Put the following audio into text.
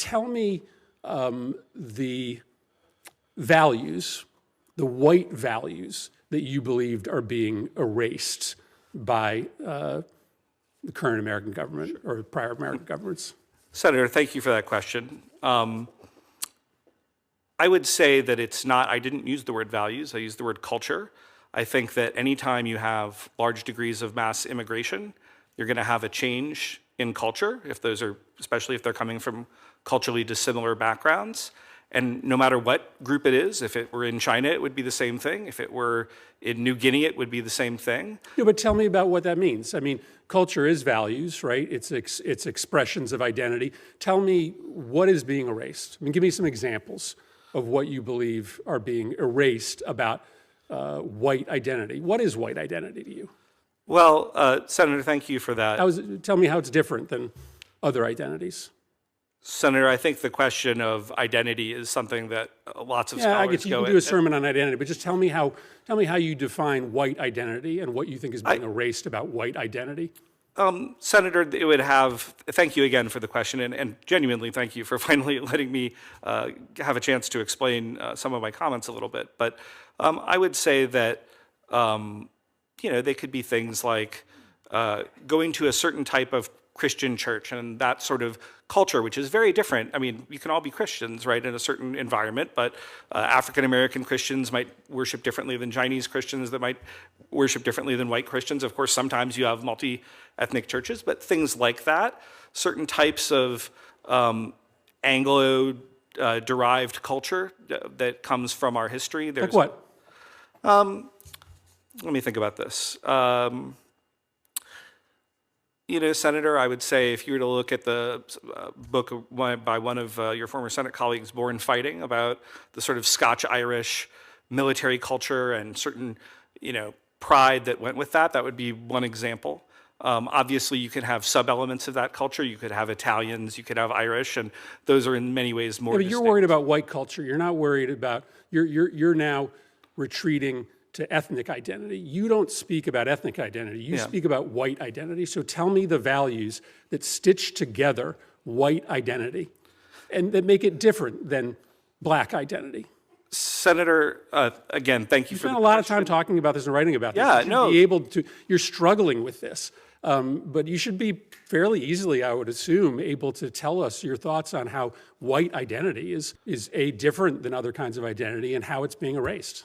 tell me the values, the white values that you believed are being erased by the current American government or prior American governments. Senator, thank you for that question. I would say that it's not, I didn't use the word values, I used the word culture. I think that anytime you have large degrees of mass immigration, you're going to have a change in culture, especially if they're coming from culturally dissimilar backgrounds. And no matter what group it is, if it were in China, it would be the same thing. If it were in New Guinea, it would be the same thing. Yeah, but tell me about what that means. I mean, culture is values, right? It's expressions of identity. Tell me what is being erased. I mean, give me some examples of what you believe are being erased about white identity. What is white identity to you? Well, Senator, thank you for that. Tell me how it's different than other identities. Senator, I think the question of identity is something that lots of scholars I get you can do a sermon on identity, but just tell me how you define white identity and what you think is being erased about white identity. Senator, it would have, thank you again for the question, and genuinely thank you for finally letting me have a chance to explain some of my comments a little bit. But I would say that, they could be things like going to a certain type of Christian church and that sort of culture, which is very different. I mean, you can all be Christians, right, in a certain environment, but African-American Christians might worship differently than Chinese Christians that might worship differently than white Christians. Of course, sometimes you have multi-ethnic churches, but things like that, certain types of Anglo-derived culture that comes from our history. Like what? Let me think about this. Senator, I would say if you were to look at the book by one of your former Senate colleagues, Born Fighting, about the sort of Scotch-Irish military culture and certain, pride that went with that, that would be one example. Obviously, you could have sub-elements of that culture. You could have Italians, you could have Irish, and those are in many ways more distinct. You're worried about white culture. You're not worried about, you're now retreating to ethnic identity. You don't speak about ethnic identity. You speak about white identity. So tell me the values that stitch together white identity and that make it different than black identity. Senator, again, thank you for the question. You spent a lot of time talking about this and writing about this. Yeah, no. You're struggling with this. But you should be fairly easily, I would assume, able to tell us your thoughts on how white identity is different than other kinds of identity and how it's being erased.